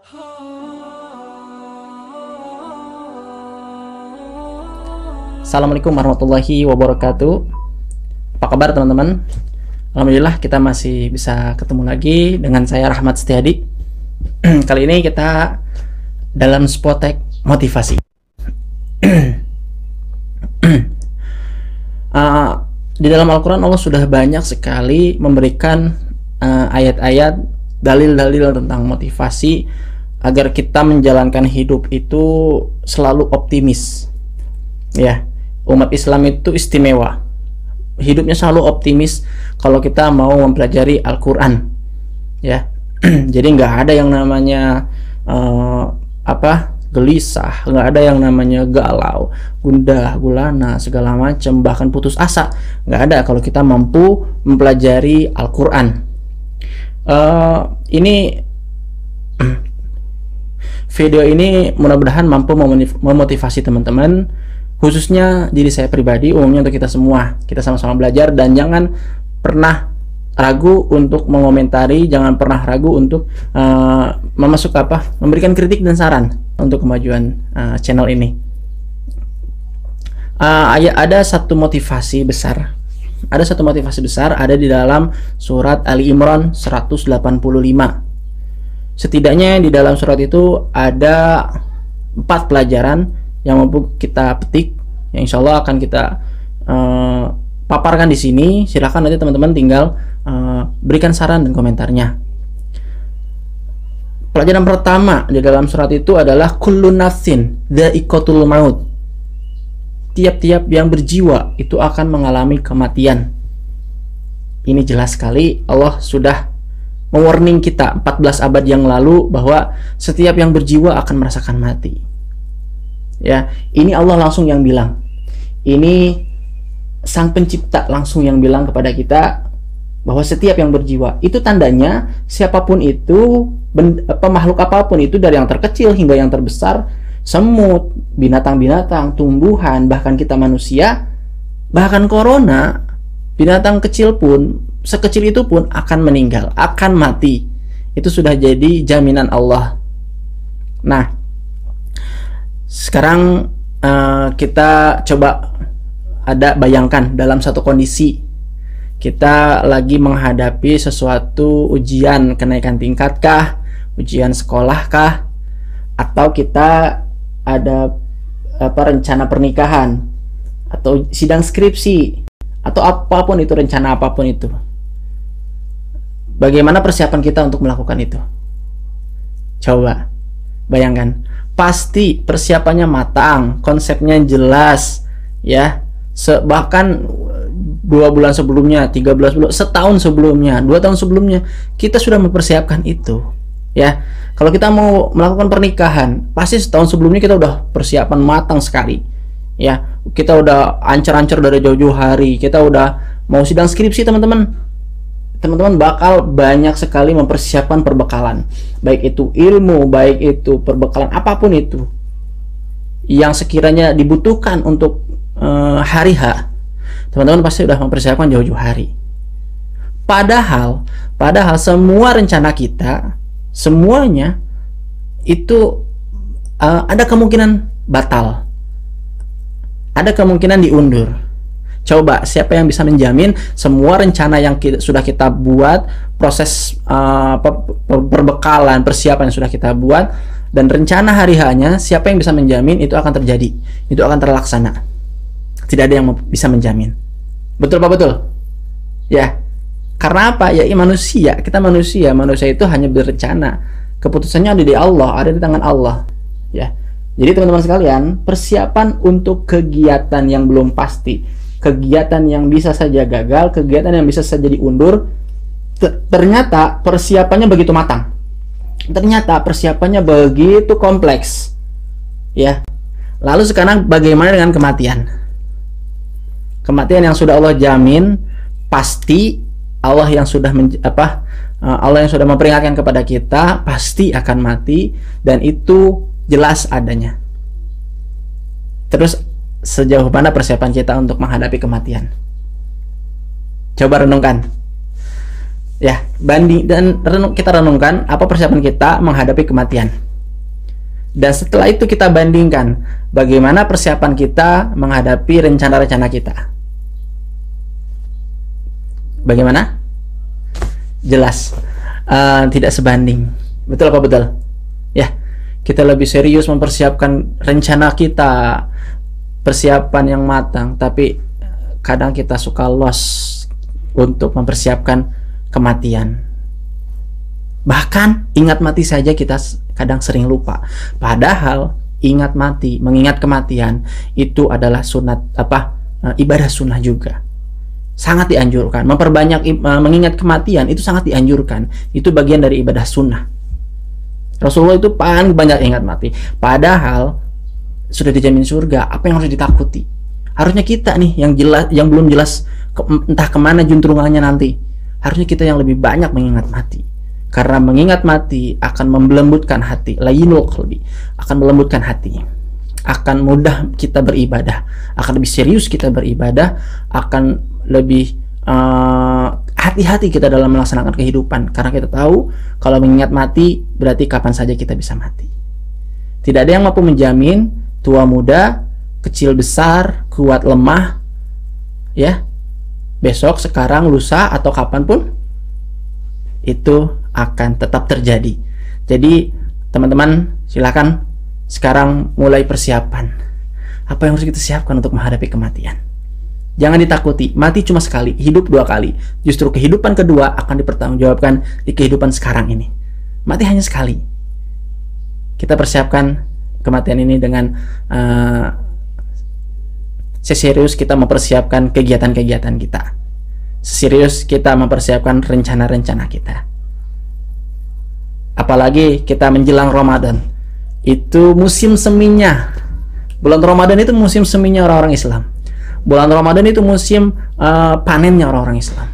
Assalamualaikum warahmatullahi wabarakatuh. Apa kabar teman-teman? Alhamdulillah kita masih bisa ketemu lagi dengan saya Rahmat Setiadi. Kali ini kita dalam Spotek Motivasi. Di dalam Al-Quran Allah sudah banyak sekali memberikan ayat-ayat, dalil-dalil tentang motivasi agar kita menjalankan hidup itu selalu optimis. Ya, umat Islam itu istimewa. Hidupnya selalu optimis kalau kita mau mempelajari Al-Quran. Ya, jadi nggak ada yang namanya gelisah, nggak ada yang namanya galau, gundah gulana, segala macam, bahkan putus asa. Nggak ada kalau kita mampu mempelajari Al-Quran. Ini video ini mudah-mudahan mampu memotivasi teman-teman, khususnya diri saya pribadi, umumnya untuk kita semua. Kita sama-sama belajar dan jangan pernah ragu untuk mengomentari, jangan pernah ragu untuk memberikan kritik dan saran untuk kemajuan channel ini. Ada satu motivasi besar ada di dalam surat Ali Imran 185. Setidaknya di dalam surat itu ada 4 pelajaran yang mampu kita petik, yang insya Allah akan kita paparkan di sini. Silahkan nanti teman-teman tinggal berikan saran dan komentarnya. Pelajaran pertama di dalam surat itu adalah kullu nafsin dha'iqatul maut. Tiap-tiap yang berjiwa itu akan mengalami kematian. Ini jelas sekali Allah sudah mewarning kita 14 abad yang lalu bahwa setiap yang berjiwa akan merasakan mati. Ya, ini Allah langsung yang bilang. Ini Sang Pencipta langsung yang bilang kepada kita bahwa setiap yang berjiwa. Itu tandanya siapapun itu, makhluk apapun itu, dari yang terkecil hingga yang terbesar, semut, binatang-binatang, tumbuhan, bahkan kita manusia, bahkan corona, binatang kecil pun, sekecil itu pun akan meninggal, akan mati. Itu sudah jadi jaminan Allah. Nah, sekarang kita coba bayangkan dalam satu kondisi kita lagi menghadapi sesuatu ujian kenaikan tingkat kah, ujian sekolah kah, atau kita ada rencana pernikahan atau sidang skripsi atau apapun itu, rencana apapun itu. Bagaimana persiapan kita untuk melakukan itu? Coba bayangkan. Pasti persiapannya matang, konsepnya jelas, ya. Bahkan 2 bulan sebelumnya, 13 bulan, setahun sebelumnya, 2 tahun sebelumnya kita sudah mempersiapkan itu, ya. Kalau kita mau melakukan pernikahan, pasti setahun sebelumnya kita udah persiapan matang sekali, ya. Kita udah ancar-ancar dari jauh-jauh hari, kita udah mau sidang skripsi, teman-teman bakal banyak sekali mempersiapkan perbekalan, baik itu ilmu, baik itu perbekalan apapun itu yang sekiranya dibutuhkan untuk hari H. Teman-teman pasti udah mempersiapkan jauh-jauh hari. Padahal semua rencana kita, semuanya itu ada kemungkinan batal, ada kemungkinan diundur. Coba siapa yang bisa menjamin semua rencana yang sudah kita buat, proses perbekalan, persiapan yang sudah kita buat, dan rencana hari H-nya, siapa yang bisa menjamin itu akan terjadi, itu akan terlaksana? Tidak ada yang bisa menjamin. Betul Pak? Betul? Ya. Karena apa? Ya, manusia, kita manusia itu hanya berencana. Keputusannya ada di Allah, ada di tangan Allah. Ya. Jadi teman-teman sekalian, persiapan untuk kegiatan yang belum pasti, kegiatan yang bisa saja gagal, kegiatan yang bisa saja diundur, ternyata persiapannya begitu matang. Ternyata persiapannya begitu kompleks. Ya. Lalu sekarang bagaimana dengan kematian? Kematian yang sudah Allah jamin pasti, Allah yang sudah memperingatkan kepada kita pasti akan mati, dan itu jelas adanya. Terus sejauh mana persiapan kita untuk menghadapi kematian? Coba renungkan. Ya, kita renungkan apa persiapan kita menghadapi kematian. Dan setelah itu kita bandingkan bagaimana persiapan kita menghadapi rencana-rencana kita. Bagaimana? Jelas tidak sebanding. Betul apa betul? Ya, kita lebih serius mempersiapkan rencana kita, persiapan yang matang, tapi kadang kita suka lost untuk mempersiapkan kematian. Bahkan ingat mati saja kita kadang sering lupa. Padahal ingat mati, mengingat kematian itu adalah sunat ibadah sunnah juga. Sangat dianjurkan. Memperbanyak mengingat kematian itu sangat dianjurkan. Itu bagian dari ibadah sunnah. Rasulullah itu paling banyak ingat mati. Padahal sudah dijamin surga. Apa yang harus ditakuti? Harusnya kita nih yang belum jelas entah kemana juntrungannya nanti. Harusnya kita yang lebih banyak mengingat mati. Karena mengingat mati akan melembutkan hati. Layyinul qalbi, akan melembutkan hati. Akan mudah kita beribadah, akan lebih serius kita beribadah, akan lebih hati-hati kita dalam melaksanakan kehidupan. Karena kita tahu kalau mengingat mati berarti kapan saja kita bisa mati. Tidak ada yang mampu menjamin tua muda, kecil besar, kuat lemah, ya, besok, sekarang, lusa, atau kapanpun itu akan tetap terjadi. Jadi teman-teman silakan sekarang mulai persiapan. Apa yang harus kita siapkan untuk menghadapi kematian? Jangan ditakuti, mati cuma sekali, hidup 2 kali. Justru kehidupan kedua akan dipertanggungjawabkan di kehidupan sekarang ini. Mati hanya sekali. Kita persiapkan kematian ini dengan seserius kita mempersiapkan kegiatan-kegiatan kita. Seserius kita mempersiapkan rencana-rencana kita. Apalagi kita menjelang Ramadan. Itu musim seminya. Bulan Ramadan itu musim seminya orang-orang Islam. Bulan Ramadan itu musim panennya orang-orang Islam.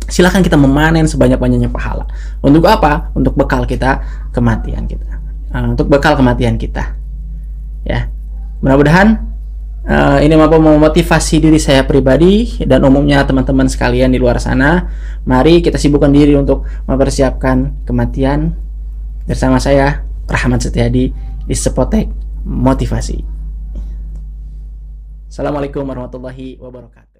Silahkan kita memanen sebanyak-banyaknya pahala. Untuk apa? Untuk bekal kita kematian kita. Untuk bekal kematian kita. Ya, mudah-mudahan ini mampu memotivasi diri saya pribadi dan umumnya teman-teman sekalian di luar sana. Mari kita sibukkan diri untuk mempersiapkan kematian bersama saya Rahmat Setiadi di Sepotek Motivasi. Assalamualaikum warahmatullahi wabarakatuh.